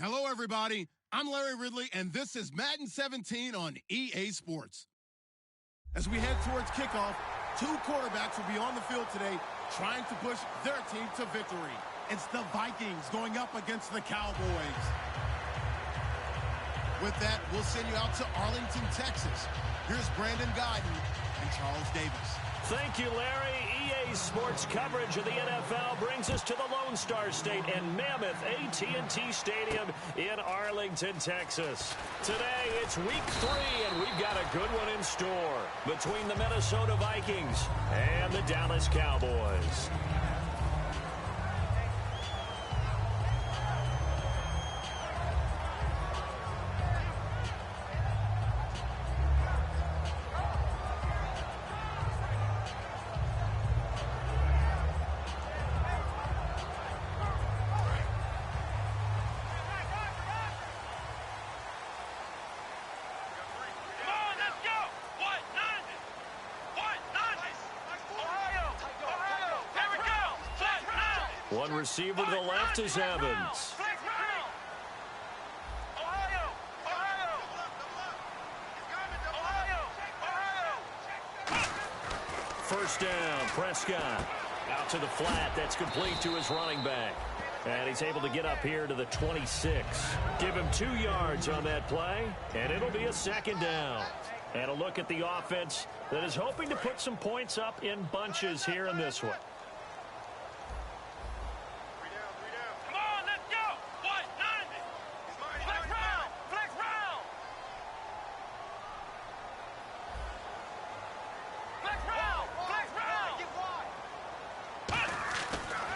Hello, everybody. I'm Larry Ridley, and this is Madden 17 on EA Sports. As we head towards kickoff, two quarterbacks will be on the field today trying to push their team to victory. It's the Vikings going up against the Cowboys. With that, we'll send you out to Arlington, Texas. Here's Brandon Guyton and Charles Davis. Thank you, Larry. EA Sports coverage of the NFL brings us to the Lone Star State and Mammoth AT&T Stadium in Arlington, Texas. Today, it's week 3, and we've got a good one in store between the Minnesota Vikings and the Dallas Cowboys. One receiver to the left is Evans. First down, Prescott. Out to the flat. That's complete to his running back. And he's able to get up here to the 26. Give him 2 yards on that play, and it'll be a second down. And a look at the offense that is hoping to put some points up in bunches here in this one.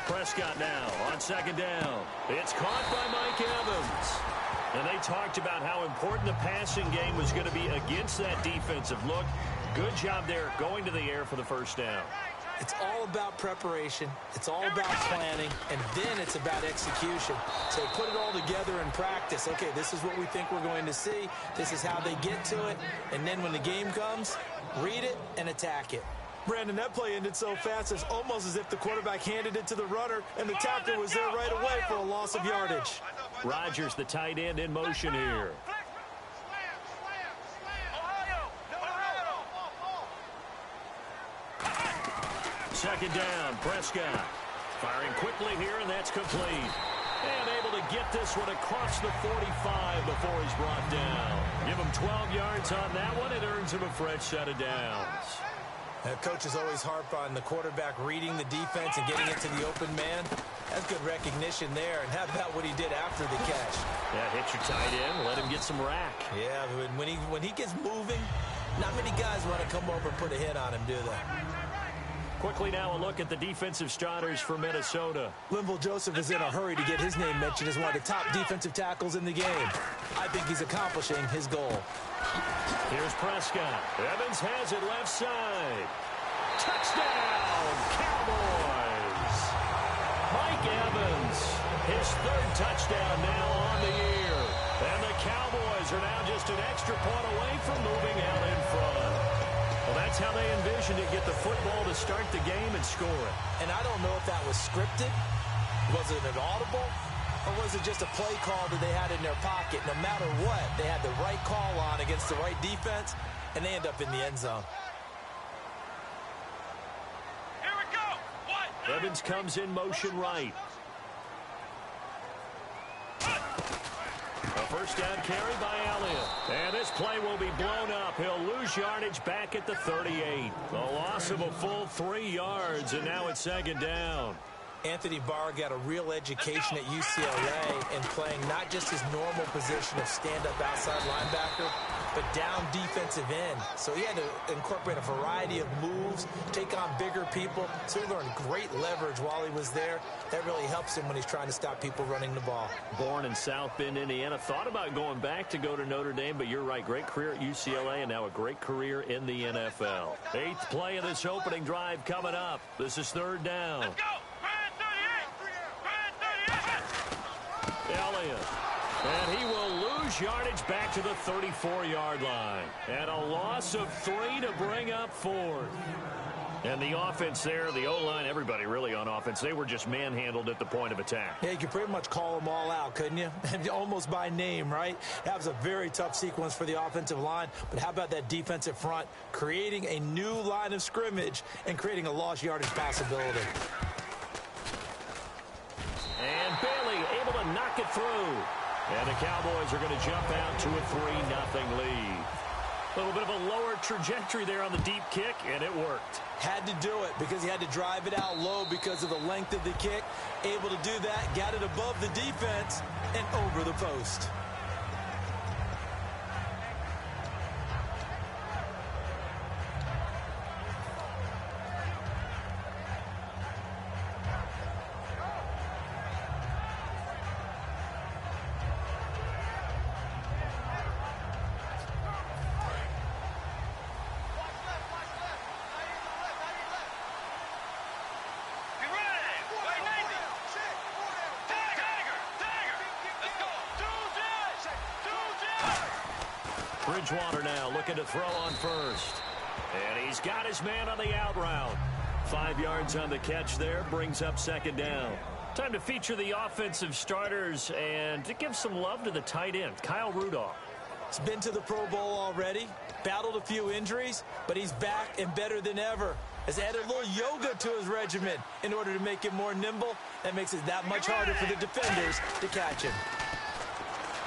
Prescott now on second down. It's caught by Mike Evans. And they talked about how important the passing game was going to be against that defensive look. Good job there going to the air for the first down. It's all about preparation. It's all about planning. And then it's about execution. So they put it all together in practice. Okay, this is what we think we're going to see. This is how they get to it. And then when the game comes, read it and attack it. Brandon, that play ended so fast, it's almost as if the quarterback handed it to the runner, and the tackler was there right away for a loss of yardage. Rodgers, the tight end, in motion here. Second down, Prescott. Firing quickly here, and that's complete. And able to get this one across the 45 before he's brought down. Give him 12 yards on that one. It earns him a fresh set of downs. Coaches always harp on the quarterback reading the defense and getting it to the open man. That's good recognition there. And how about what he did after the catch? Yeah, hit your tight end, let him get some rack. Yeah, when he gets moving, not many guys want to come over and put a hit on him, do they? Quickly now a look at the defensive starters for Minnesota. Linval Joseph is in a hurry to get his name mentioned as one of the top defensive tackles in the game. I think he's accomplishing his goal. Here's Prescott. Evans has it left side. Touchdown, Cowboys. Mike Evans, his 3rd touchdown now on the year. And the Cowboys are now just an extra point away from moving out in front. Well, that's how they envisioned it, get the football to start the game and score it. And I don't know if that was scripted. Was it an audible? Or was it just a play call that they had in their pocket? No matter what, they had the right call on against the right defense, and they end up in the end zone. Here we go. Evans comes in motion right. A first down carry by Elliott. And this play will be blown up. He'll lose yardage back at the 38. A loss of a full 3 yards, and now it's second down. Anthony Barr got a real education at UCLA in playing not just his normal position of stand-up outside linebacker, but down defensive end. So he had to incorporate a variety of moves, take on bigger people. So he learned great leverage while he was there. That really helps him when he's trying to stop people running the ball. Born in South Bend, Indiana. Thought about going back to go to Notre Dame, but you're right. Great career at UCLA and now a great career in the NFL. 8th play of this opening drive coming up. This is 3rd down. Let's go! Elliott. And he will lose yardage back to the 34-yard line. And a loss of 3 to bring up 4th. And the offense there, the O-line, everybody really on offense, they were just manhandled at the point of attack. Yeah, you could pretty much call them all out, couldn't you? Almost by name, right? That was a very tough sequence for the offensive line. But how about that defensive front creating a new line of scrimmage and creating a lost yardage possibility? And Bailey able to knock it through. And the Cowboys are going to jump out to a 3-0 lead. A little bit of a lower trajectory there on the deep kick, and it worked. Had to do it because he had to drive it out low because of the length of the kick. Able to do that, got it above the defense and over the post. Bridgewater now looking to throw on first. And he's got his man on the out route. 5 yards on the catch there, brings up second down. Time to feature the offensive starters and to give some love to the tight end, Kyle Rudolph. He's been to the Pro Bowl already, battled a few injuries, but he's back and better than ever. Has added a little yoga to his regimen in order to make him more nimble. That makes it that much harder for the defenders to catch him.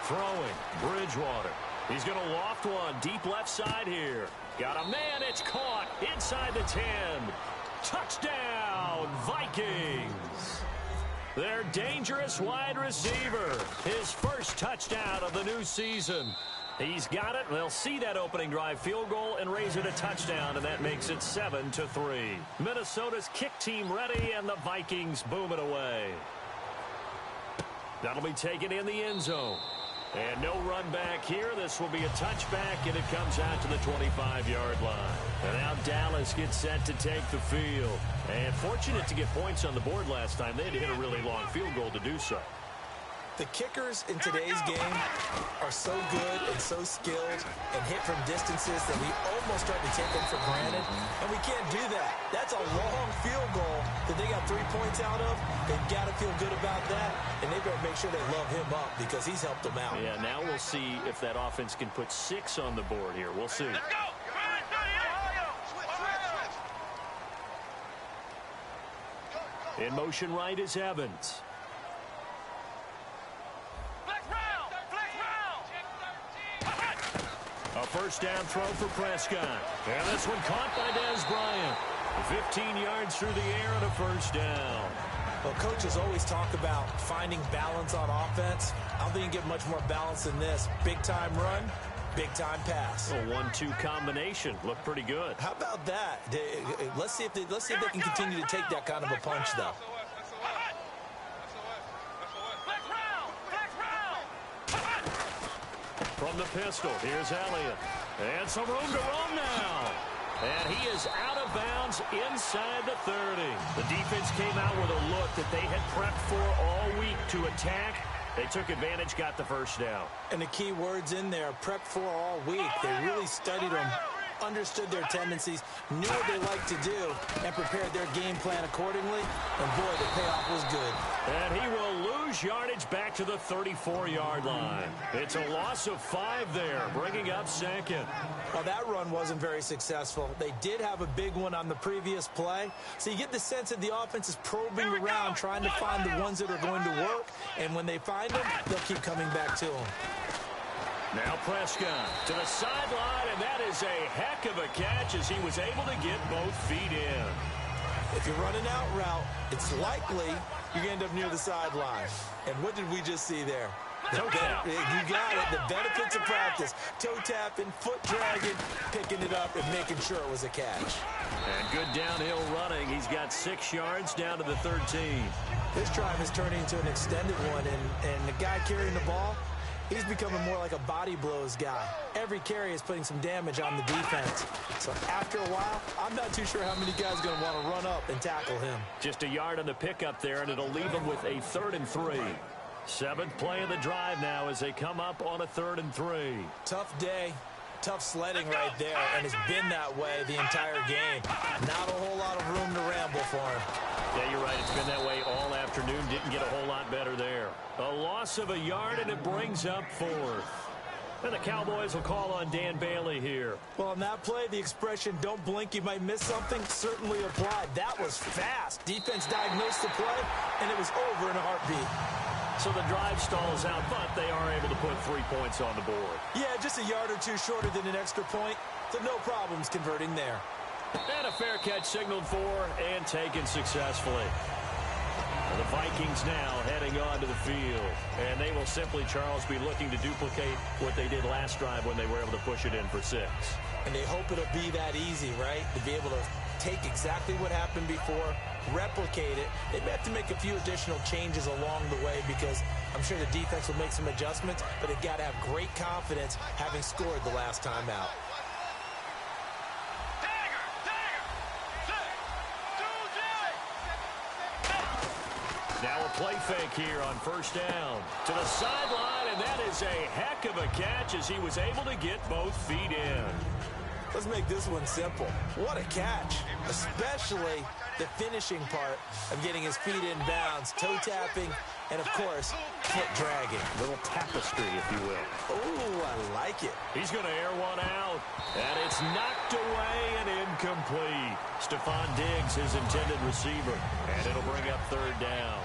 Throwing, Bridgewater. He's going to loft one deep left side here. Got a man, it's caught inside the 10. Touchdown, Vikings. Their dangerous wide receiver. His first touchdown of the new season. He's got it. They'll see that opening drive field goal and raise it a touchdown, and that makes it 7-3. Minnesota's kick team ready, and the Vikings boom it away. That'll be taken in the end zone. And no run back here. This will be a touchback, and it comes out to the 25-yard line. And now Dallas gets set to take the field. And fortunate to get points on the board last time. They had to hit a really long field goal to do so. The kickers in today's game are so good and so skilled and hit from distances that we almost start to take them for granted, and we can't do that. That's a long field goal that they got 3 points out of. They've got to feel good about that, and they better make sure they love him up because he's helped them out. Yeah, now we'll see if that offense can put 6 on the board here. We'll see. Let's go! In motion right is Evans. A first down throw for Prescott. And this one caught by Dez Bryant. 15 yards through the air and a first down. Well, coaches always talk about finding balance on offense. I don't think you can get much more balance than this. Big-time run, big-time pass. A 1-2 combination. Looked pretty good. How about that? Let's see if they can continue to take that kind of a punch, though. From the pistol, here's Elliott. And some room to run now. And he is out of bounds inside the 30. The defense came out with a look that they had prepped for all week to attack. They took advantage, got the first down. And the key words in there, prepped for all week. They really studied them, understood their tendencies, knew what they like to do, and prepared their game plan accordingly. And, boy, the payoff was good. And he will lose yardage back to the 34-yard line. It's a loss of 5 there, bringing up second. Well, that run wasn't very successful. They did have a big one on the previous play. So you get the sense that the offense is probing around, trying to find the ones that are going to work. And when they find them, they'll keep coming back to them. Now Prescott to the sideline, and that is a heck of a catch as he was able to get both feet in. If you run an out route, it's likely you're going to end up near the sideline. And what did we just see there? Toe tap. You got it. The benefits of practice. Toe tapping, foot dragging, picking it up, and making sure it was a catch. And good downhill running. He's got 6 yards down to the 13. This drive has turned into an extended one, and the guy carrying the ball, he's becoming more like a body blows guy. Every carry is putting some damage on the defense. So after a while, I'm not too sure how many guys are going to want to run up and tackle him. Just a yard on the pickup there, and it'll leave him with a 3rd and 3. 7th play of the drive now as they come up on a 3rd and 3. Tough day. Tough sledding right there, and has been that way the entire game. Not a whole lot of room to ramble for him. Yeah, you're right. It's been that way all afternoon. Didn't get a whole lot better there. A loss of a yard, and it brings up 4th. And the Cowboys will call on Dan Bailey here. Well, on that play, the expression, don't blink, you might miss something, certainly applied. That was fast. Defense diagnosed the play, and it was over in a heartbeat. So the drive stalls out, but they are able to put 3 points on the board. Yeah, just a yard or two shorter than an extra point, so no problems converting there. And a fair catch signaled for and taken successfully. The Vikings now heading onto the field. And they will simply, Charles, be looking to duplicate what they did last drive when they were able to push it in for 6. And they hope it'll be that easy, right? To be able to take exactly what happened before, replicate it. They may have to make a few additional changes along the way because I'm sure the defense will make some adjustments, but they've got to have great confidence having scored the last time out. Now a play fake here on first down. To the sideline, and that is a heck of a catch as he was able to get both feet in. Let's make this one simple. What a catch, especially the finishing part of getting his feet in bounds, toe tapping, and of course, foot dragging. Little tapestry, if you will. Ooh, I like it. He's going to air one out, and it's knocked away and incomplete. Stephon Diggs, his intended receiver, and it'll bring up 3rd down.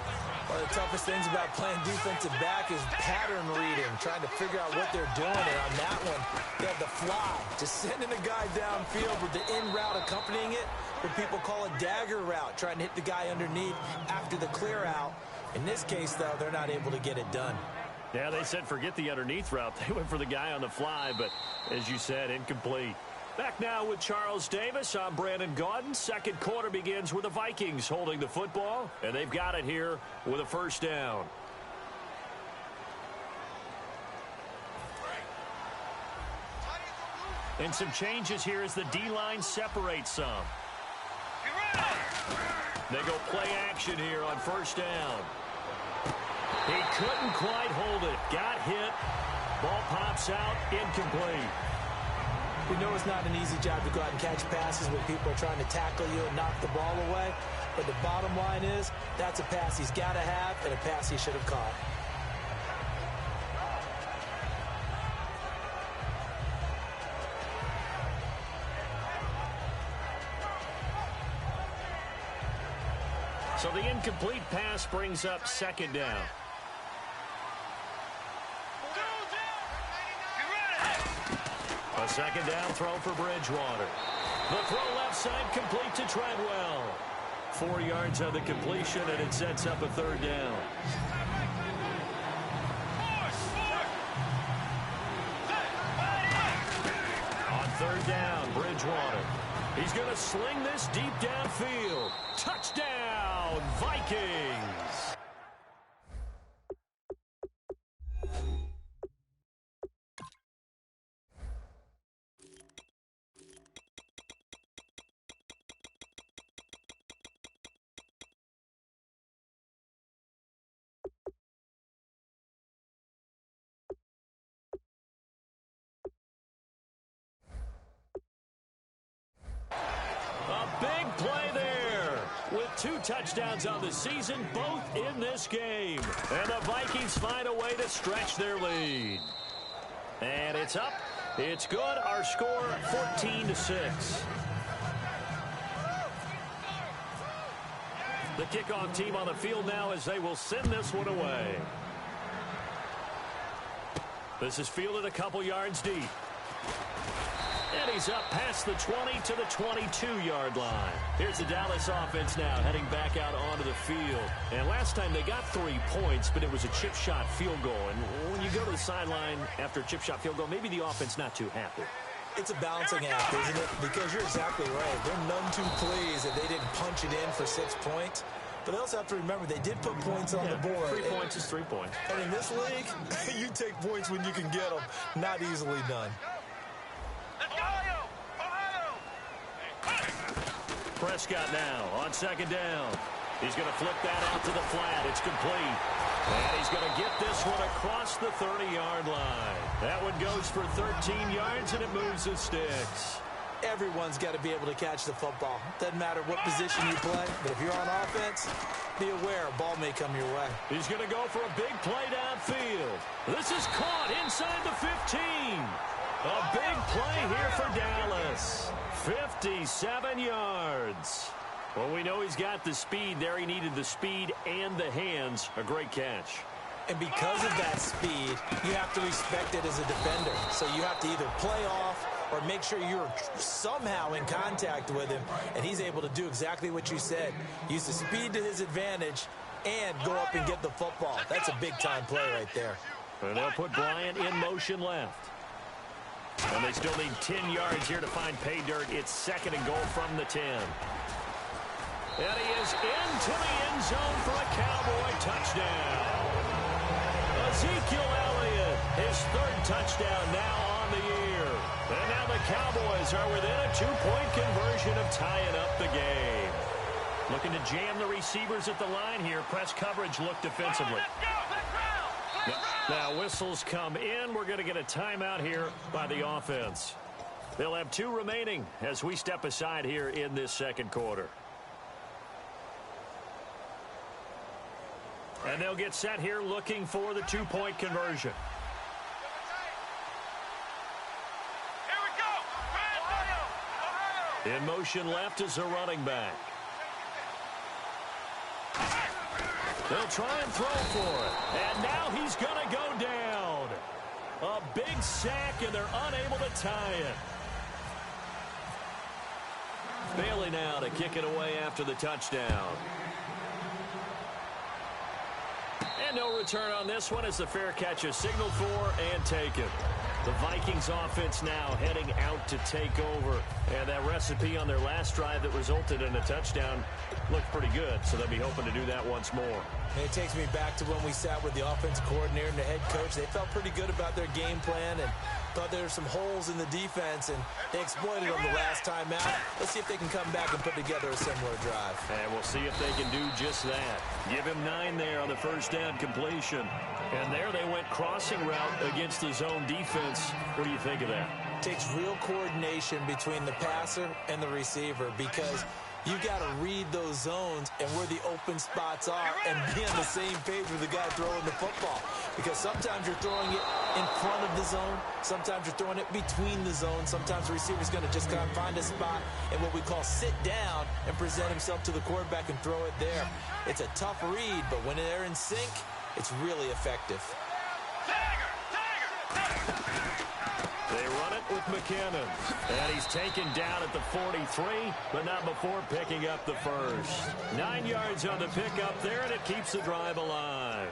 One of the toughest things about playing defensive back is pattern reading, trying to figure out what they're doing. And on that one, they have the fly, just sending a guy downfield with the in route accompanying it, what people call a dagger route, trying to hit the guy underneath after the clear out. In this case, though, they're not able to get it done. Yeah, they said forget the underneath route. They went for the guy on the fly, but as you said, incomplete. Back now with Charles Davis. I'm Brandon Gaudin. Second quarter begins with the Vikings holding the football, and they've got it here with a first down. And some changes here as the D-line separates some. They go play action here on first down. He couldn't quite hold it. Got hit. Ball pops out. Incomplete. We know it's not an easy job to go out and catch passes when people are trying to tackle you and knock the ball away. But the bottom line is, that's a pass he's got to have and a pass he should have caught. So the incomplete pass brings up 2nd down. A 2nd down throw for Bridgewater. The throw left side complete to Treadwell. 4 yards on the completion, and it sets up a 3rd down. On 3rd down, Bridgewater. He's going to sling this deep downfield. Touchdown, Vikings! Big play there with 2 touchdowns on the season, both in this game. And the Vikings find a way to stretch their lead. And it's up. It's good. Our score, 14-6. The kickoff team on the field now as they will send this one away. This is fielded a couple yards deep. And he's up past the 20 to the 22-yard line. Here's the Dallas offense now heading back out onto the field. And last time they got 3 points, but it was a chip shot field goal. And when you go to the sideline after a chip shot field goal, maybe the offense not too happy. It's a balancing act, isn't it? Because you're exactly right. They're none too pleased that they didn't punch it in for 6 points. But they also have to remember they did put points on the board. 3 points is 3 points. And in this league, you take points when you can get them. Not easily done. Prescott now on 2nd down. He's going to flip that out to the flat. It's complete. And he's going to get this one across the 30-yard line. That one goes for 13 yards, and it moves the sticks. Everyone's got to be able to catch the football. Doesn't matter what position you play, but if you're on offense, be aware a ball may come your way. He's going to go for a big play downfield. This is caught inside the 15. A big play here for Dallas. 57 yards. Well, we know he's got the speed there. He needed the speed and the hands. A great catch. And because of that speed, you have to respect it as a defender. So you have to either play off or make sure you're somehow in contact with him, and he's able to do exactly what you said. Use the speed to his advantage and go up and get the football. That's a big-time play right there. And they'll put Bryant in motion left. And they still need 10 yards here to find pay dirt. It's second and goal from the 10. And he is into the end zone for a Cowboy touchdown. Ezekiel Elliott, his third touchdown now on the year. And now the Cowboys are within a 2-point conversion of tying up the game. Looking to jam the receivers at the line here. Press coverage look defensively. Now whistles come in. We're going to get a timeout here by the offense. They'll have 2 remaining as we step aside here in this second quarter. And they'll get set here looking for the 2-point conversion. In motion left is a running back. They'll try and throw for it. And now he's going to go down. A big sack, and they're unable to tie it. Bailey now to kick it away after the touchdown. And no return on this one as the fair catch is signaled for and taken. The Vikings offense now heading out to take over. And that recipe on their last drive that resulted in a touchdown looked pretty good, so they'll be hoping to do that once more. And it takes me back to when we sat with the offensive coordinator and the head coach. They felt pretty good about their game plan and thought there were some holes in the defense, and they exploited them the last time out. Let's see if they can come back and put together a similar drive. And we'll see if they can do just that. Give him 9 there on the first down completion. And there they went crossing route against the zone defense. What do you think of that? Takes real coordination between the passer and the receiver, because you got to read those zones and where the open spots are and be on the same page with the guy throwing the football. Because sometimes you're throwing it in front of the zone. Sometimes you're throwing it between the zones. Sometimes the receiver's going to just kind of find a spot and what we call sit down and present himself to the quarterback and throw it there. It's a tough read, but when they're in sync, it's really effective. They run it with McKinnon. And he's taken down at the 43, but not before picking up the first. 9 yards on the pickup there, and it keeps the drive alive.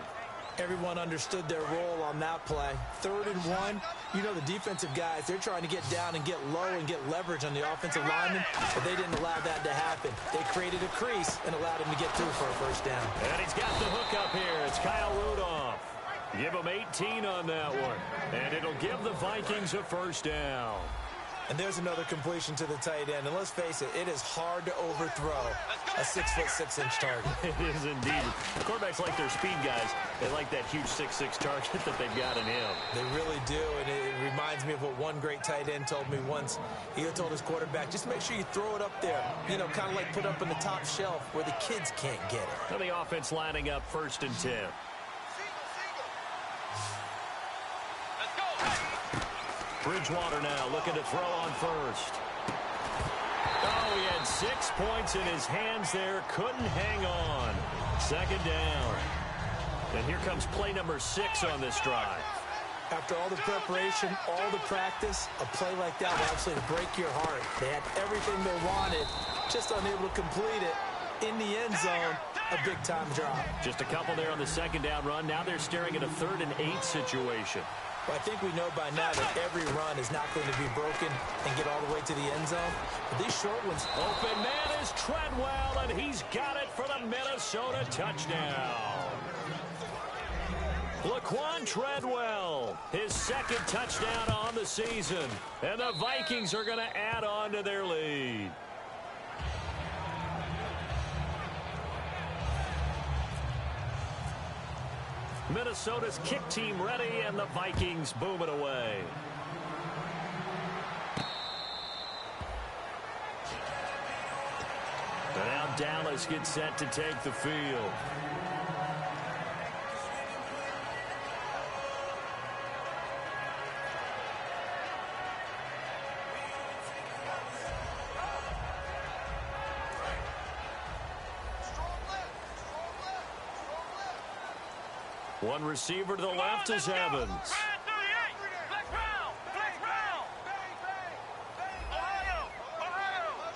Everyone understood their role on that play. 3rd and 1. You know the defensive guys, they're trying to get down and get low and get leverage on the offensive lineman, but they didn't allow that to happen. They created a crease and allowed him to get through for a first down. And he's got the hook up here. It's Kyle Rudolph. Give him 18 on that one. And it'll give the Vikings a first down. And there's another completion to the tight end. And let's face it, it is hard to overthrow a 6'6" target. It is indeed. Quarterbacks like their speed guys. They like that huge 6'6" target that they've got in him. They really do. And it reminds me of what one great tight end told me once. He told his quarterback, just make sure you throw it up there. You know, kind of like put up on the top shelf where the kids can't get it. And the offense lining up 1st and 10. Bridgewater now looking to throw on first. Oh, he had 6 points in his hands there. Couldn't hang on. 2nd down. And here comes play number 6 on this drive. After all the preparation, all the practice, a play like that will absolutely break your heart. They had everything they wanted, just unable to complete it. In the end zone, a big-time drop. Just a couple there on the 2nd down run. Now they're staring at a 3rd and 8 situation. Well, I think we know by now that every run is not going to be broken and get all the way to the end zone. But these short ones... Open man is Treadwell, and he's got it for the Minnesota touchdown. Laquan Treadwell, his 2nd touchdown on the season. And the Vikings are going to add on to their lead. Minnesota's kick team ready, and the Vikings boom it away. And now Dallas gets set to take the field. One receiver to the left is Evans.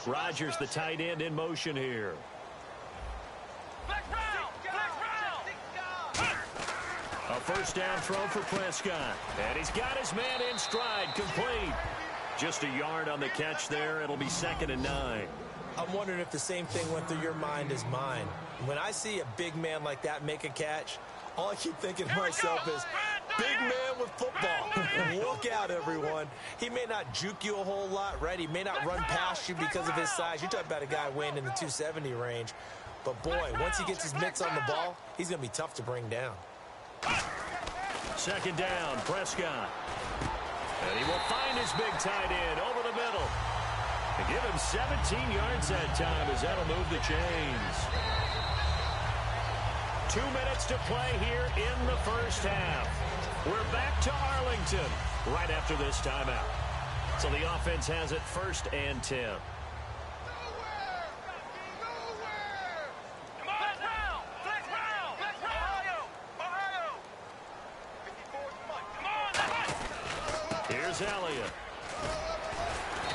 Rodgers, the tight end, in motion here. A first down throw for Prescott. And he's got his man in stride, complete. Just a yard on the catch there. It'll be 2nd and 9. I'm wondering if the same thing went through your mind as mine. When I see a big man like that make a catch, all I keep thinking to myself is, big man with football. Look out, everyone. He may not juke you a whole lot, right? He may not run past you because of his size. You're talking about a guy weighing in the 270 range. But, boy, once he gets his mitts on the ball, he's going to be tough to bring down. 2nd down, Prescott. And he will find his big tight end over the middle. And give him 17 yards that time as that'll move the chains. 2 minutes to play here in the first half. We're back to Arlington right after this timeout. So the offense has it 1st and 10. Here's Elliott.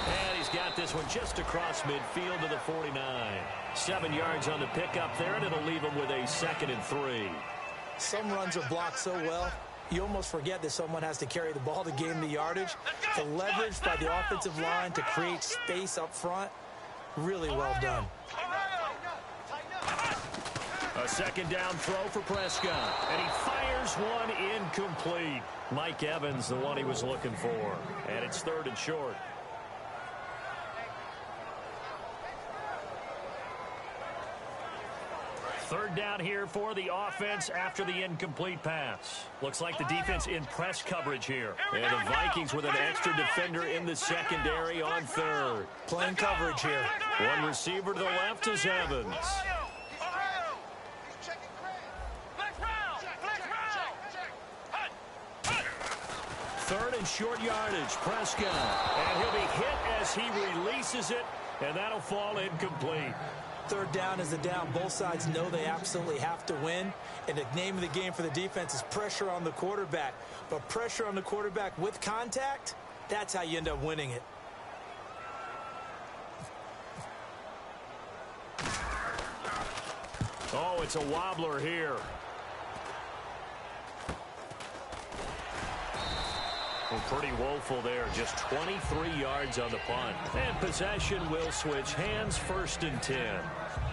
And he's got this one just across midfield to the 49. 7 yards on the pickup there, and it'll leave him with a 2nd and 3. Some runs are blocked so well, you almost forget that someone has to carry the ball to gain the yardage. The leverage by the offensive line to create space up front, really well done. A 2nd down throw for Prescott, and he fires one incomplete. Mike Evans, the one he was looking for, and it's 3rd and short. Third down here for the offense after the incomplete pass. Looks like the defense in press coverage here. And the Vikings with an extra defender in the secondary on 3rd. Playing coverage here. One receiver to the left is Evans. 3rd and short yardage, Prescott. And he'll be hit as he releases it, and that'll fall incomplete. 3rd down is the down. Both sides know they absolutely have to win. And the name of the game for the defense is pressure on the quarterback. But pressure on the quarterback with contact, that's how you end up winning it. Oh, it's a wobbler here. Well, pretty woeful there. Just 23 yards on the punt. And possession will switch hands, 1st and 10.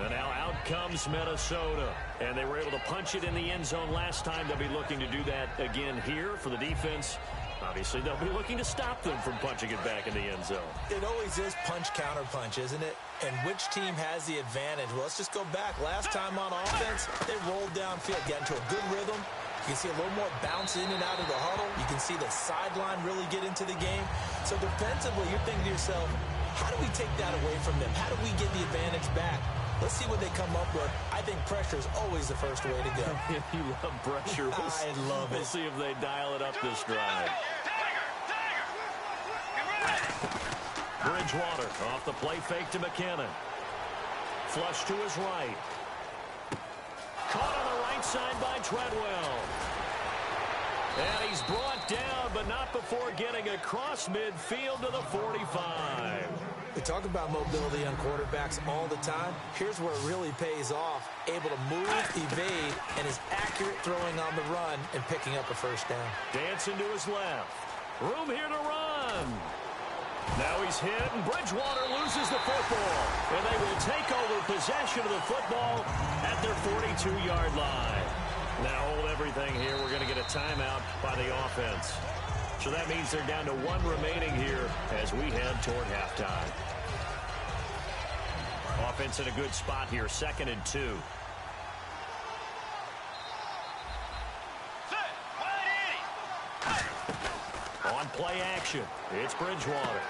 And now out comes Minnesota. And they were able to punch it in the end zone last time. They'll be looking to do that again here for the defense. Obviously, they'll be looking to stop them from punching it back in the end zone. It always is punch-counter-punch, isn't it? And which team has the advantage? Well, let's just go back. Last time on offense, they rolled downfield, got into a good rhythm. You can see a little more bounce in and out of the huddle. You can see the sideline really get into the game. So defensively, you're thinking to yourself, how do we take that away from them? How do we get the advantage back? Let's see what they come up with. I think pressure is always the first way to go. You love pressure. I love it. We'll see if they dial it up this drive. Bridgewater off the play fake to McKinnon. Flush to his right. Caught on the right side by Treadwell. And he's brought down, but not before getting across midfield to the 45. We talk about mobility on quarterbacks all the time. Here's where it really pays off. Able to move, evade, and is accurate throwing on the run and picking up a first down. Dancing to his left. Room here to run. Now he's hit, and Bridgewater loses the football. And they will take over possession of the football at their 42-yard line. Now hold everything here. We're going to get a timeout by the offense. So that means they're down to 1 remaining here as we head toward halftime. Offense in a good spot here, 2nd and 2. On play action, it's Bridgewater.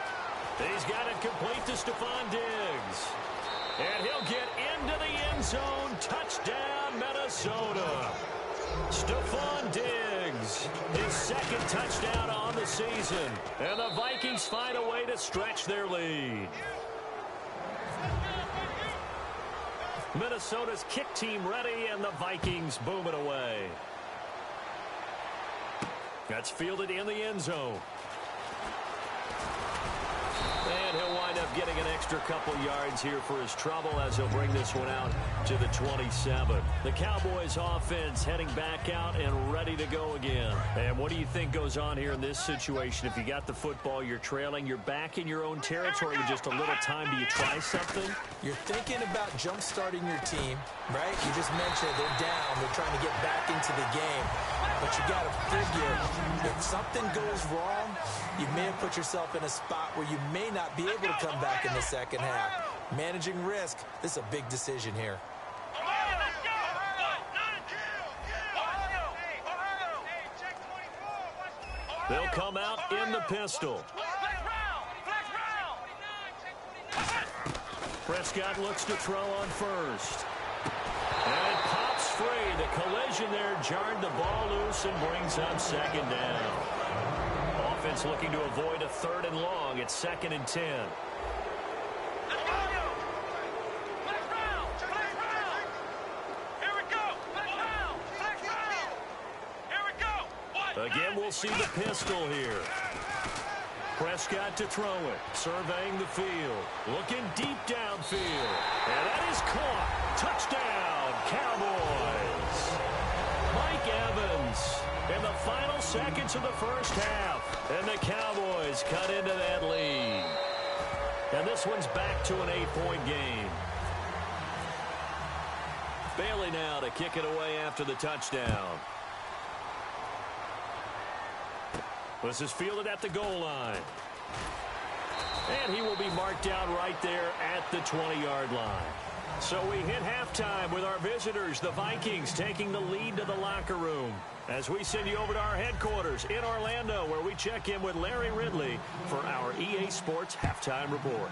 He's got it complete to Stephon Diggs. And he'll get into the end zone. Touchdown, Minnesota. Stephon Diggs, his second touchdown on the season. And the Vikings find a way to stretch their lead. Minnesota's kick team ready, and the Vikings boom it away. That's fielded in the end zone. And he'll wind up getting an extra couple yards here for his trouble as he'll bring this one out to the 27. The Cowboys offense heading back out and ready to go again. And what do you think goes on here in this situation? If you got the football, you're trailing, you're back in your own territory with just a little time. Do you try something? You're thinking about jump-starting your team, right? You just mentioned they're down. They're trying to get back into the game. But you got to figure if something goes wrong, you may have put yourself in a spot where you may not be able to come back in the second half. Managing risk, this is a big decision here. They'll come out in the pistol. Prescott looks to throw on first. And it pops free. The collision there jarred the ball loose and brings up second down. Offense looking to avoid a 3rd and long. It's 2nd and 10. Again, we'll see the pistol here. Prescott to throw it. Surveying the field. Looking deep downfield. And that is caught. Touchdown, Cowboys. Mike Evans in the final seconds of the first half. And the Cowboys cut into that lead. And this one's back to an 8-point game. Bailey now to kick it away after the touchdown. This is fielded at the goal line. And he will be marked down right there at the 20-yard line. So we hit halftime with our visitors, the Vikings, taking the lead to the locker room. As we send you over to our headquarters in Orlando, where we check in with Larry Ridley for our EA Sports Halftime Report.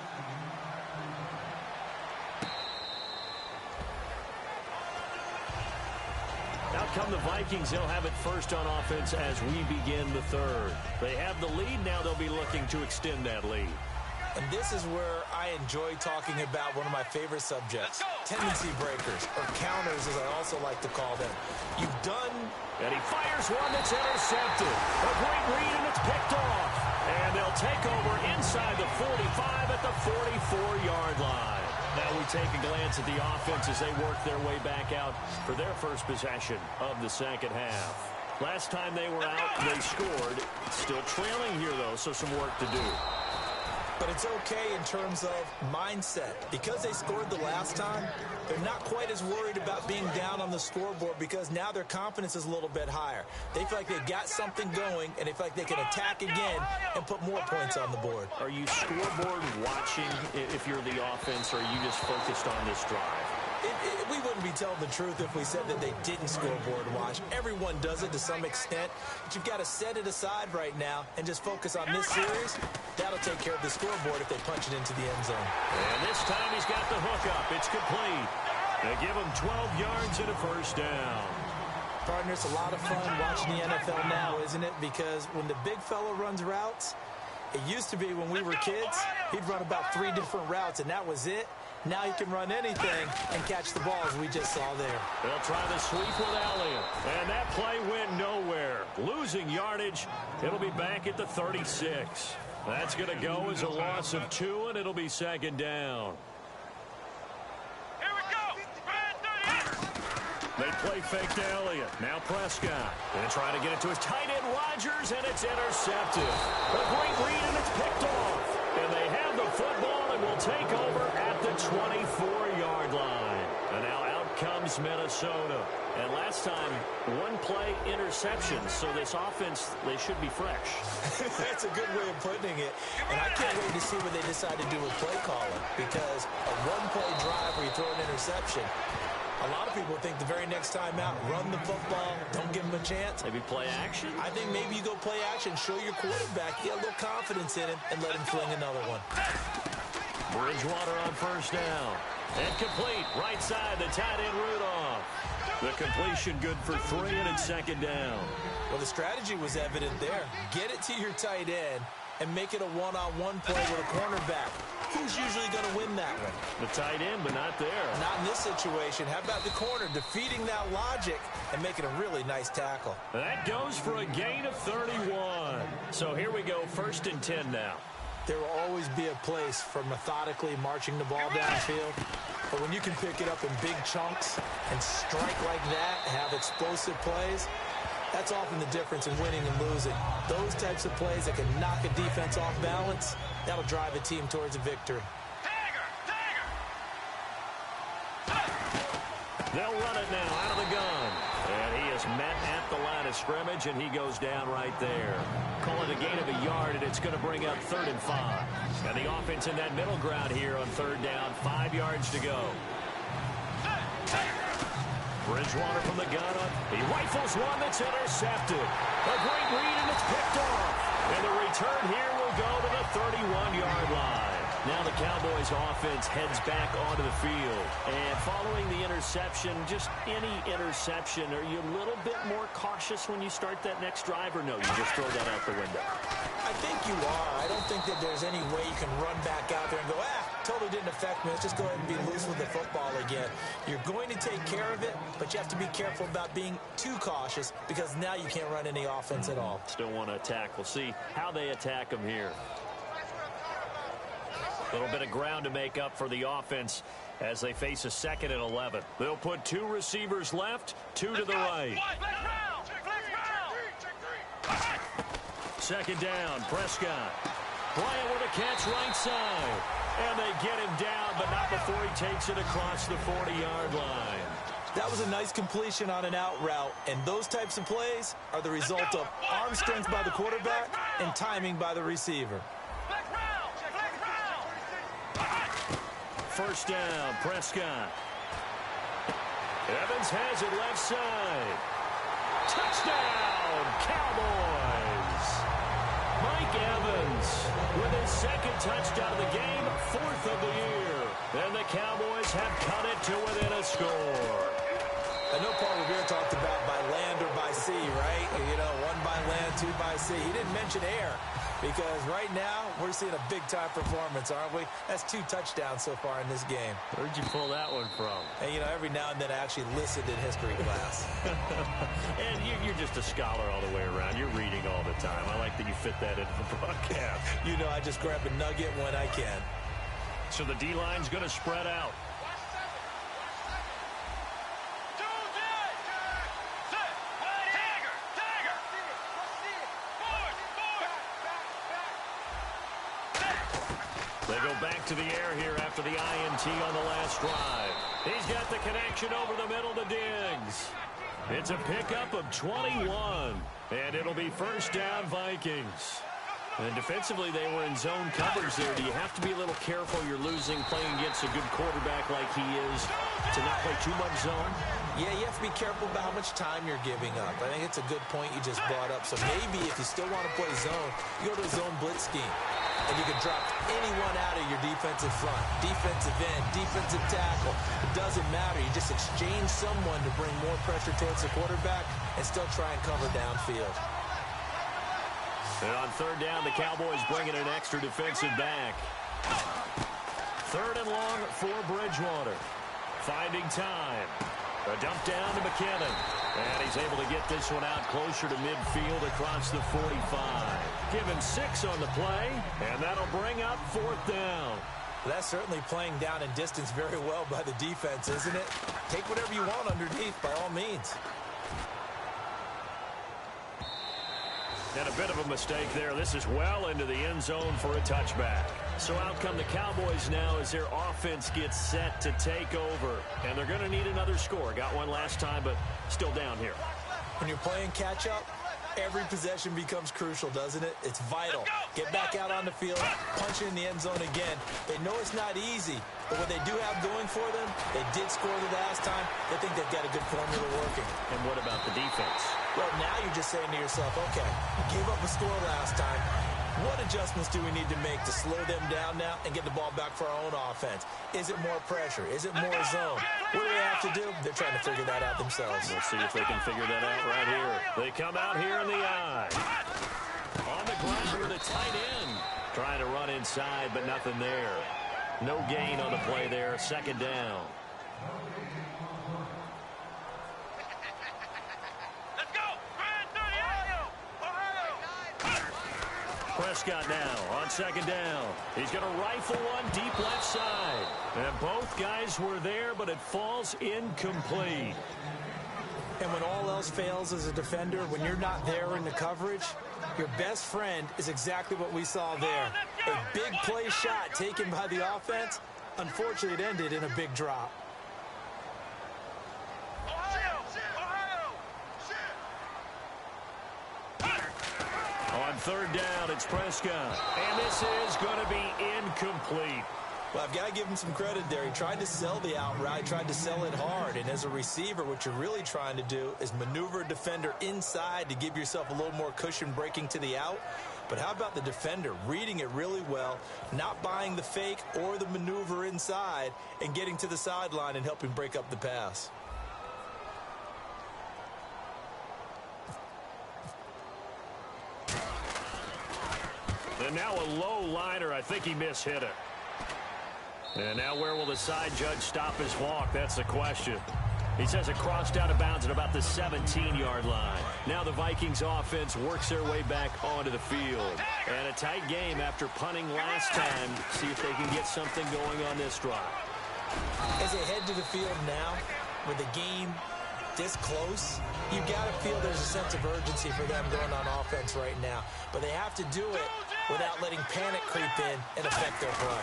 Out come the Vikings. They'll have it first on offense as we begin the third. They have the lead. Now they'll be looking to extend that lead. And this is where I enjoy talking about one of my favorite subjects, tendency breakers, or counters as I also like to call them. You've done... And he fires one that's intercepted. A great read, and it's picked off. And they'll take over inside the 45 at the 44-yard line. Now we take a glance at the offense as they work their way back out for their first possession of the second half. Last time they were out, they scored. Still trailing here, though, so some work to do. But it's okay in terms of mindset. Because they scored the last time, they're not quite as worried about being down on the scoreboard because now their confidence is a little bit higher. They feel like they've got something going, and they feel like they can attack again and put more points on the board. Are you scoreboard watching if you're the offense, or are you just focused on this drive? We wouldn't be telling the truth if we said that they didn't scoreboard watch. Everyone does it to some extent, but you've got to set it aside right now and just focus on this series. That'll take care of the scoreboard if they punch it into the end zone. And this time he's got the hook up. It's complete. They give him 12 yards and a first down. Partner, it's a lot of fun watching the NFL now, isn't it? Because when the big fella runs routes, it used to be when we were kids, he'd run about 3 different routes, and that was it. Now he can run anything and catch the ball, as we just saw there. They'll try the sweep with Elliott. And that play went nowhere. Losing yardage. It'll be back at the 36. That's going to go as a loss of 2, and it'll be second down. Here we go. They play fake to Elliott. Now Prescott. Going to try to get it to his tight end, Rodgers, and it's intercepted. A great read, and it's picked off. And they have the football and will take over at the 24-yard line. And now out comes Minnesota. And last time, 1 play interception. So this offense, they should be fresh. That's a good way of putting it. And I can't wait to see what they decide to do with play calling. Because a 1-play drive where you throw an interception, A lot of people think the very next time out, run the football, don't give him a chance. Maybe play action? I think maybe you go play action, show your quarterback, get a little confidence in him, and let him fling another one. Bridgewater on first down. And complete. Right side, the tight end Rudolph. The completion good for 3, and it's second down. Well, the strategy was evident there. Get it to your tight end and make it a one-on-one play with a cornerback. Who's usually going to win that one? The tight end, but not there. Not in this situation. How about the corner defeating that logic and making a really nice tackle? That goes for a gain of 31. So here we go, 1st and 10 now. There will always be a place for methodically marching the ball downfield. But when you can pick it up in big chunks and strike like that, have explosive plays, that's often the difference in winning and losing. Those types of plays that can knock a defense off balance, that'll drive a team towards a victory. They'll run it now out of the gun. And he is met at the line of scrimmage, and he goes down right there. Call it a gain of a yard, and it's going to bring up 3rd and 5. And the offense in that middle ground here on 3rd down, 5 yards to go. Bridgewater from the gun up. He rifles one that's intercepted. A great read, and it's picked off. And the return here will go to the 31-yard line. Now the Cowboys offense heads back onto the field. And following the interception, just any interception, are you a little bit more cautious when you start that next drive, or no, you just throw that out the window? I think you are. I don't think that there's any way you can run back out there and go, totally didn't affect me. Let's just go ahead and be loose with the football again. You're going to take care of it, but you have to be careful about being too cautious because now you can't run any offense at all. Still want to attack. We'll see how they attack them here. A little bit of ground to make up for the offense as they face a 2nd and 11. They'll put 2 receivers left, 2 to the right. 2nd down, Prescott. Bryant with a catch right side. And they get him down, but not before he takes it across the 40-yard line. That was a nice completion on an out route, and those types of plays are the result of arm strength by the quarterback and timing by the receiver. 1st down, Prescott. Evans has it left side. Touchdown, Cowboys! Mike Evans with his 2nd touchdown of the game, 4th of the year. And the Cowboys have cut it to within a score. I know Paul Revere talked about by land or by sea, right? You know, 1 by land, 2 by sea. He didn't mention air because right now we're seeing a big-time performance, aren't we? That's 2 touchdowns so far in this game. Where'd you pull that one from? And, you know, every now and then I actually listened in history class. And you're just a scholar all the way around. You're reading all the time. I like that you fit that into the broadcast. You know, I just grab a nugget when I can. So the D-line's going to spread out. They go back to the air here after the INT on the last drive. He's got the connection over the middle to Diggs. It's a pickup of 21, and it'll be 1st down Vikings. And defensively, they were in zone coverage there. Do you have to be a little careful you're losing playing against a good quarterback like he is to not play too much zone? Yeah, you have to be careful about how much time you're giving up. I think it's a good point you just brought up. So maybe if you still want to play zone, you go to a zone blitz scheme. And you can drop anyone out of your defensive front, defensive end, defensive tackle. It doesn't matter. You just exchange someone to bring more pressure towards the quarterback and still try and cover downfield. And on 3rd down, the Cowboys bringing an extra defensive back. 3rd and long for Bridgewater. Finding time. A dump down to McKinnon. And he's able to get this one out closer to midfield across the 45. Give him 6 on the play, and that'll bring up 4th down. That's certainly playing down in distance very well by the defense, isn't it? Take whatever you want underneath, by all means. And a bit of a mistake there. This is well into the end zone for a touchback. So out come the Cowboys now as their offense gets set to take over. And they're going to need another score. Got one last time, but still down here. When you're playing catch-up, Every possession becomes crucial, doesn't it? It's vital. Get back out on the field, punch it in the end zone again. They know it's not easy, but what they do have going for them, they did score the last time. They think they've got a good formula working. And what about the defense? Well, now you're just saying to yourself, okay, we gave up a score last time. What adjustments do we need to make to slow them down now and get the ball back for our own offense? Is it more pressure? Is it more zone? What do they have to do? They're trying to figure that out themselves. We'll see if they can figure that out right here. They come out here in the eye. On the ground with a tight end. Trying to run inside, but nothing there. No gain on the play there. Second down. Prescott now on second down. He's going to rifle one deep left side. And both guys were there, but it falls incomplete. And when all else fails as a defender, when you're not there in the coverage, your best friend is exactly what we saw there. A big play shot taken by the offense. Unfortunately, it ended in a big drop. On third down, it's Prescott. And this is going to be incomplete. Well, I've got to give him some credit there. He tried to sell the out route, tried to sell it hard. And as a receiver, what you're really trying to do is maneuver a defender inside to give yourself a little more cushion breaking to the out. But how about the defender reading it really well, not buying the fake or the maneuver inside, and getting to the sideline and helping break up the pass? And now a low liner. I think he mishit it. And now where will the side judge stop his walk? That's the question. He says it crossed out of bounds at about the 17-yard line. Now the Vikings offense works their way back onto the field. And a tight game after punting last time. See if they can get something going on this drive. As they head to the field now, with the game this close, you got to feel there's a sense of urgency for them going on offense right now. But they have to do it without letting panic creep in and affect their play.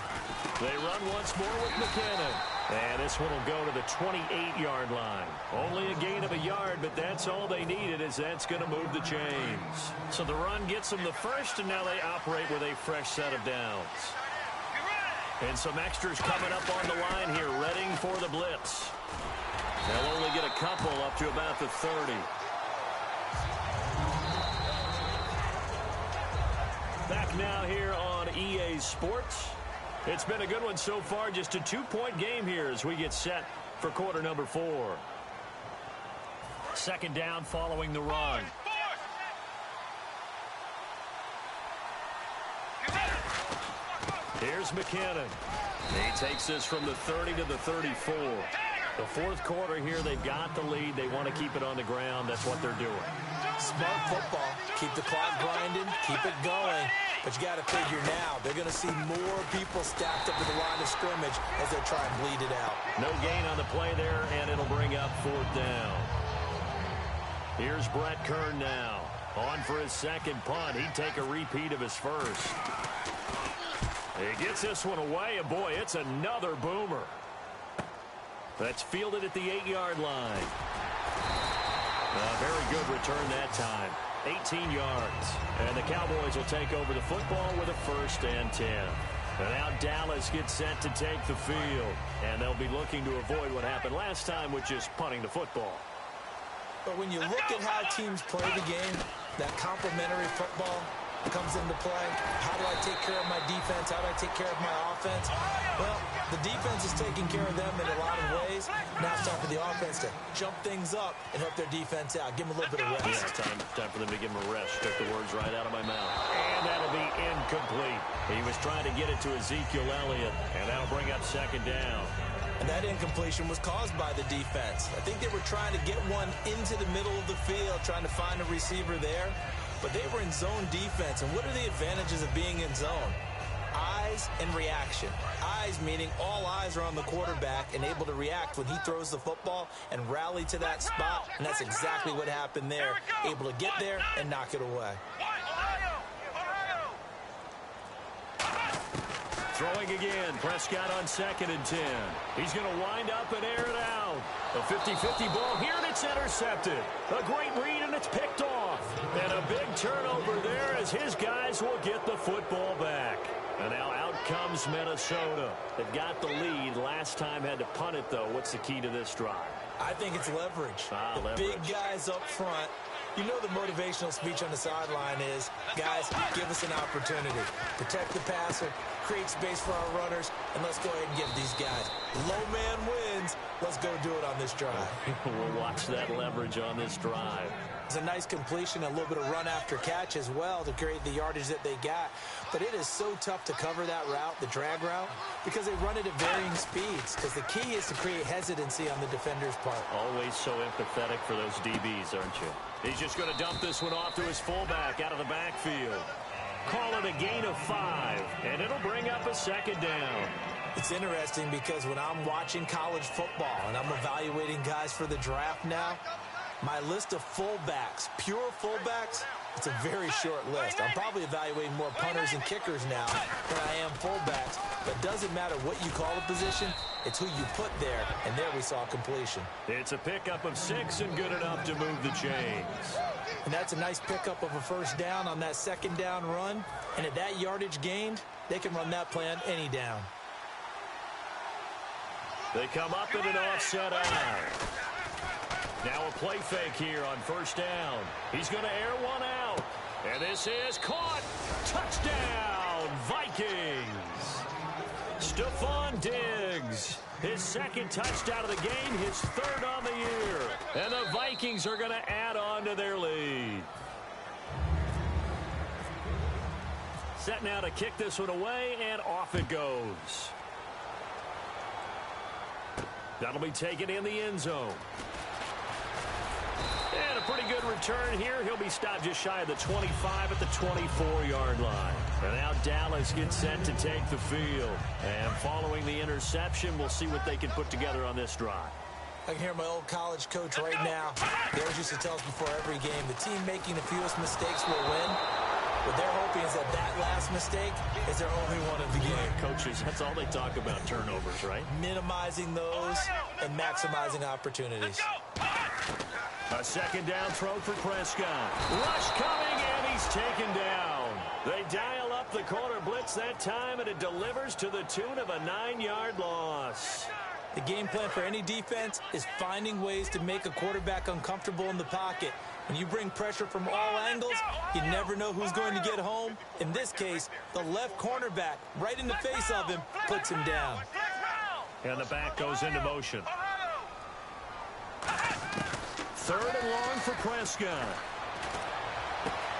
They run once more with McKinnon. And this one will go to the 28-yard line. Only a gain of a yard, but that's all they needed, as that's going to move the chains. So the run gets them the first, and now they operate with a fresh set of downs. And some extras coming up on the line here, readying for the blitz. They'll only get a couple up to about the 30. Back now here on EA Sports. It's been a good one so far. Just a 2-point game here as we get set for quarter number 4. Second down following the run. Here's McKinnon. He takes this from the 30 to the 34. The fourth quarter here, they've got the lead. They want to keep it on the ground. That's what they're doing. Smart football. Keep the clock grinding. Keep it going. But you got to figure now, they're going to see more people stacked up at the line of scrimmage as they try and bleed it out. No gain on the play there, and it'll bring up fourth down. Here's Brett Kern now. On for his second punt. He'd take a repeat of his first. He gets this one away, and boy, it's another boomer. That's fielded at the 8-yard line. A very good return that time. 18 yards. And the Cowboys will take over the football with a 1st and 10. And now Dallas gets set to take the field. And they'll be looking to avoid what happened last time, which is punting the football. But when you look at how teams play the game, that complementary football comes into play. How do I take care of my defense? How do I take care of my offense? Well, the defense is taking care of them in a lot of ways. Now it's time for the offense to jump things up and help their defense out. Give them a little bit of rest. Yeah, it's time for them to give them a rest. Took the words right out of my mouth. And that'll be incomplete. He was trying to get it to Ezekiel Elliott, and that'll bring up second down. And that incompletion was caused by the defense. I think they were trying to get one into the middle of the field, trying to find a receiver there. But they were in zone defense. And what are the advantages of being in zone? Eyes and reaction. Eyes meaning all eyes are on the quarterback and able to react when he throws the football and rally to that spot. And that's exactly what happened there. Able to get there and knock it away. Throwing again. Prescott on 2nd and 10. He's going to wind up and air it out. A 50-50 ball here, and it's intercepted. A great read, and it's picked off. And a his guys will get the football back. And now out comes Minnesota. They've got the lead. Last time had to punt it, though. What's the key to this drive? I think it's leverage. The big guys up front. You know the motivational speech on the sideline is, guys, give us an opportunity. Protect the passer, create space for our runners, and let's go ahead and give these guys. Low man wins. Let's go do it on this drive. We'll watch that leverage on this drive. It's a nice completion, a little bit of run after catch as well to create the yardage that they got. But it is so tough to cover that route, the drag route, because they run it at varying speeds. Because the key is to create hesitancy on the defender's part. Always so empathetic for those DBs, aren't you? He's just going to dump this one off to his fullback out of the backfield. Call it a gain of 5, and it'll bring up a second down. It's interesting because when I'm watching college football and I'm evaluating guys for the draft now, my list of fullbacks, pure fullbacks, it's a very short list. I'm probably evaluating more punters and kickers now than I am fullbacks. But it doesn't matter what you call a position, it's who you put there, and there we saw completion. It's a pickup of 6 and good enough to move the chains. And that's a nice pickup of a first down on that second down run. And at that yardage gained, they can run that play on any down. They come up in an offset eye. Now a play fake here on first down. He's going to air one out. And this is caught. Touchdown, Vikings. Stephon Diggs. His second touchdown of the game, his third on the year. And the Vikings are going to add on to their lead. Set now to kick this one away, and off it goes. That'll be taken in the end zone. And a pretty good return here. He'll be stopped just shy of the 25 at the 24-yard line. And now Dallas gets set to take the field. And following the interception, we'll see what they can put together on this drive. I can hear my old college coach right now. They always used to tell us before every game, the team making the fewest mistakes will win. What they're hoping is that last mistake is their only one of the game. Coaches, that's all they talk about, turnovers, right? Minimizing those and maximizing opportunities. A second down throw for Prescott. Rush coming, and he's taken down. They dial up the corner blitz that time, and it delivers to the tune of a 9-yard loss. The game plan for any defense is finding ways to make a quarterback uncomfortable in the pocket. When you bring pressure from all angles, you never know who's going to get home. In this case, the left cornerback, right in the face of him, puts him down. And the back goes into motion. Third and long for Prescott.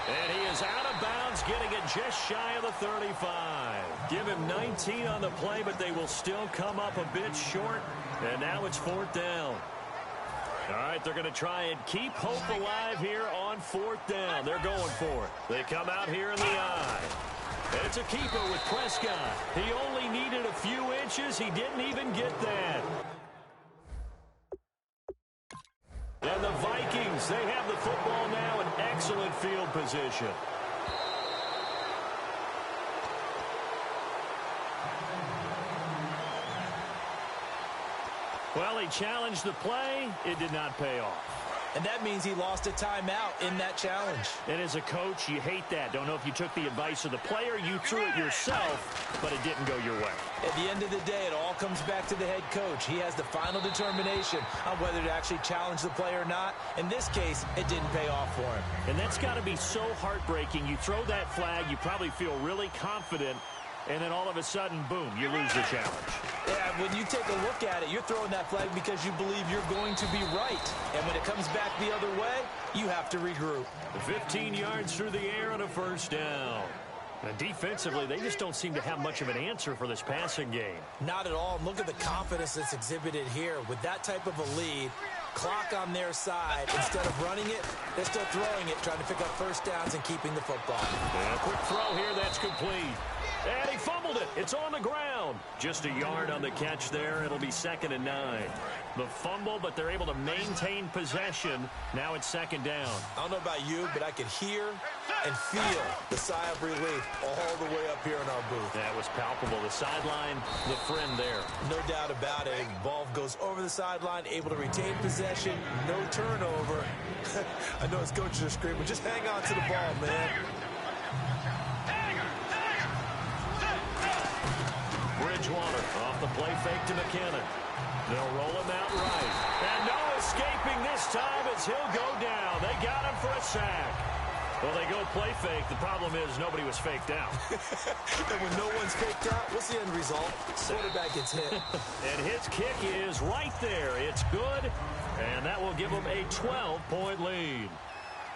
And he is out of bounds, getting it just shy of the 35. Give him 19 on the play, but they will still come up a bit short. And now it's 4th down. All right, they're going to try and keep hope alive here on 4th down. They're going for it. They come out here in the eye. And it's a keeper with Prescott. He only needed a few inches. He didn't even get that. And the Vikings, they have the football now in excellent field position. Well, he challenged the play. It did not pay off. And that means he lost a timeout in that challenge. And as a coach, you hate that. Don't know if you took the advice of the player, you threw it yourself, but it didn't go your way. At the end of the day, it all comes back to the head coach. He has the final determination on whether to actually challenge the play or not. In this case, it didn't pay off for him. And that's got to be so heartbreaking. You throw that flag, you probably feel really confident, and then all of a sudden, boom, you lose the challenge. Yeah, when you take a look at it, you're throwing that flag because you believe you're going to be right. And when it comes back the other way, you have to regroup. 15 yards through the air and a first down. And defensively, they just don't seem to have much of an answer for this passing game. Not at all. Look at the confidence that's exhibited here. With that type of a lead, clock on their side, instead of running it, they're still throwing it, trying to pick up first downs and keeping the football. And a quick throw here, that's complete. And he fumbled it. It's on the ground. Just a yard on the catch there. It'll be 2nd and 9. The fumble, but they're able to maintain possession. Now it's 2nd down. I don't know about you, but I could hear and feel the sigh of relief all the way up here in our booth. That was palpable. The sideline, the friend there. No doubt about it. Ball goes over the sideline, able to retain possession, no turnover. I know his coaches are screaming, just hang on to the ball, man. Bridgewater off the play fake to McKinnon. They'll roll him out right. And no escaping this time as he'll go down. They got him for a sack. Well, they go play fake. The problem is nobody was faked out. And when no one's faked out, what's the end result? Quarterback gets hit. And his kick is right there. It's good, and that will give them a 12-point lead.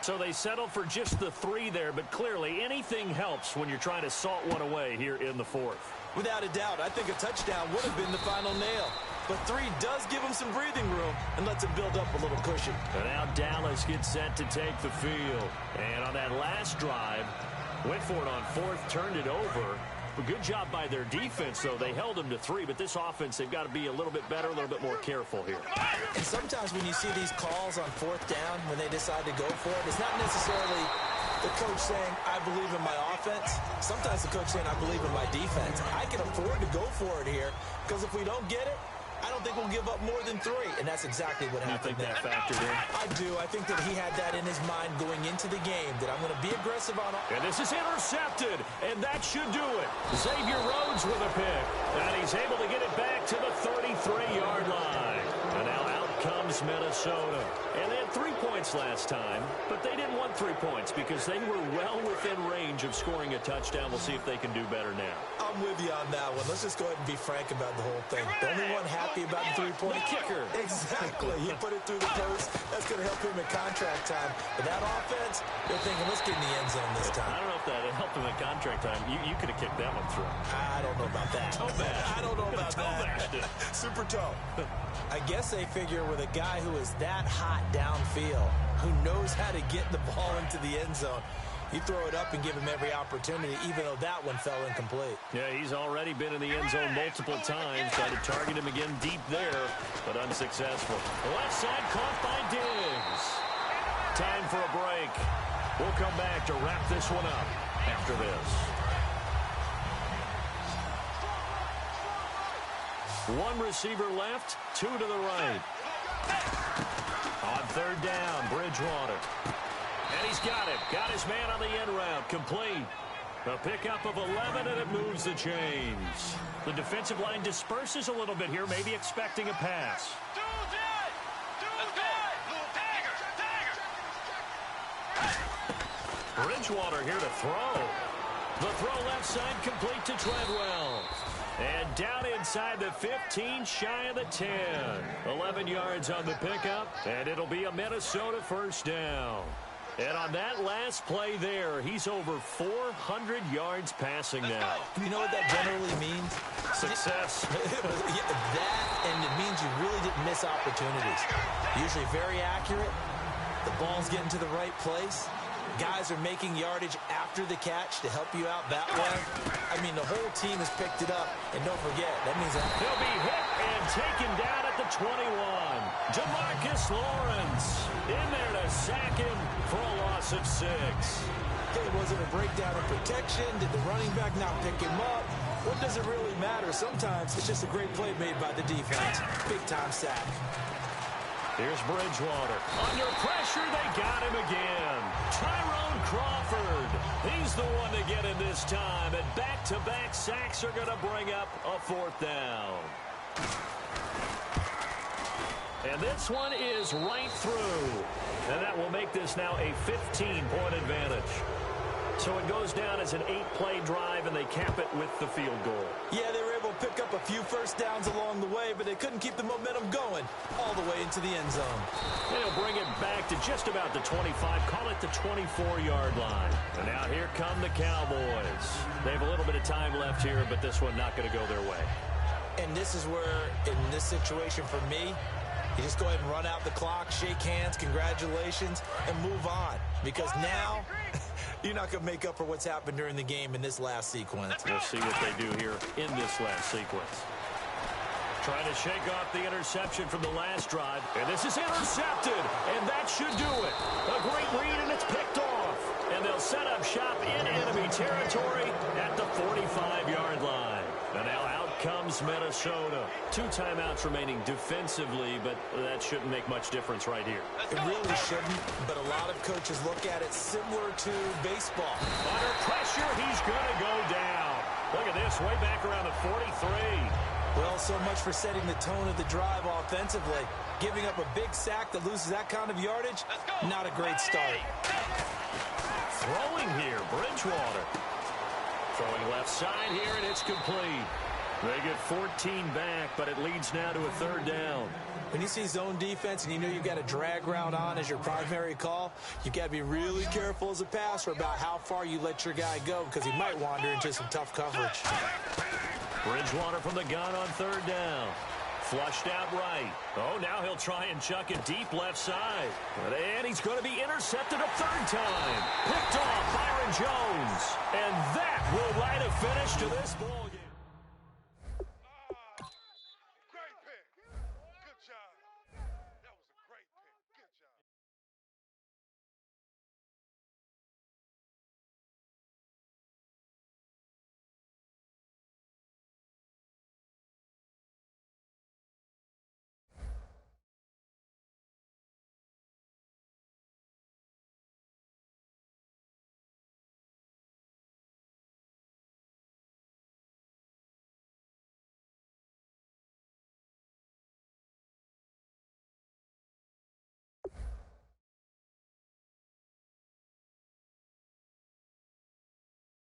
So they settled for just the 3 there, but clearly anything helps when you're trying to salt one away here in the 4th. Without a doubt, I think a touchdown would have been the final nail. But 3 does give them some breathing room and lets them build up a little cushion. And now Dallas gets set to take the field. And on that last drive, went for it on 4th, turned it over. A good job by their defense, though. They held them to 3, but this offense, they've got to be a little bit better, a little bit more careful here. And sometimes when you see these calls on 4th down, when they decide to go for it, it's not necessarily the coach saying, I believe in my offense. Sometimes the coach saying, I believe in my defense. I can afford to go for it here, because if we don't get it, I don't think we'll give up more than 3, and that's exactly what happened. You think that factored in? I do. I think that he had that in his mind going into the game, that I'm going to be aggressive on. And this is intercepted, and that should do it. Xavier Rhodes with a pick, and he's able to get it back to the 33-yard line. And now out comes Minnesota. And they had 3 points last time, but they didn't want 3 points because they were well within range of scoring a touchdown. We'll see if they can do better now. I'm with you on that one. Let's just go ahead and be frank about the whole thing. The only one happy about the 3-point kicker. Exactly. He put it through the post. That's going to help him in contract time. But that offense, they're thinking, let's get in the end zone this time. I don't know if that helped him in contract time. You could have kicked that one through. I don't know about that. I don't know about that. Super toe. I guess they figure with a guy who is that hot downfield, who knows how to get the ball into the end zone, you throw it up and give him every opportunity, even though that one fell incomplete. Yeah, he's already been in the end zone multiple times. Tried to target him again deep there, but unsuccessful. The left side caught by Diggs. Time for a break. We'll come back to wrap this one up after this. 1 receiver left, 2 to the right. On 3rd down, Bridgewater. And he's got it. Got his man on the end route. Complete. A pickup of 11, and it moves the chains. The defensive line disperses a little bit here, maybe expecting a pass. Bridgewater here to throw. The throw left side complete to Treadwell. And down inside the 15, shy of the 10. 11 yards on the pickup, and it'll be a Minnesota 1st down. And on that last play there, he's over 400 yards passing now. You know what that generally means? Success. That, and it means you really didn't miss opportunities. Usually very accurate. The ball's getting to the right place. Guys are making yardage after the catch to help you out that way. I mean, the whole team has picked it up. And don't forget, that means that he'll be hit and taken down at the 21. Demarcus Lawrence in there to sack him for a loss of 6. Okay, was it a breakdown in protection? Did the running back not pick him up? What does it really matter? Sometimes it's just a great play made by the defense. Big-time sack. Here's Bridgewater. Under pressure, they got him again. Tyrone Crawford. He's the one to get in this time. And back-to-back sacks are going to bring up a 4th down. And this one is right through. And that will make this now a 15-point advantage. So it goes down as an 8-play drive, and they cap it with the field goal. Yeah, they were able to pick up a few 1st downs along the way, but they couldn't keep the momentum going all the way into the end zone. And he'll bring it back to just about the 25, call it the 24-yard line. And now here come the Cowboys. They have a little bit of time left here, but this one not going to go their way. And this is where, in this situation for me, you just go ahead and run out the clock, shake hands, congratulations, and move on. Because now, you're not going to make up for what's happened during the game in this last sequence. We'll see what they do here in this last sequence. Trying to shake off the interception from the last drive. And this is intercepted, and that should do it. A great read, and it's picked off. And they'll set up shop in enemy territory at the 45-yard line. And now out comes Minnesota. 2 timeouts remaining defensively, but that shouldn't make much difference right here. It really shouldn't, but a lot of coaches look at it similar to baseball. Under pressure, he's going to go down. Look at this, way back around the 43. Well, so much for setting the tone of the drive offensively. Giving up a big sack that loses that kind of yardage, not a great start. Throwing here, Bridgewater. Throwing left side here, and it's complete. They get 14 back, but it leads now to a 3rd down. When you see zone defense and you know you've got a drag route on as your primary call, you've got to be really careful as a passer about how far you let your guy go because he might wander into some tough coverage. Bridgewater from the gun on 3rd down. Flushed out right. Oh, now he'll try and chuck it deep left side. And he's going to be intercepted a 3rd time. Picked off Byron Jones. And that will light a finish to this ball game.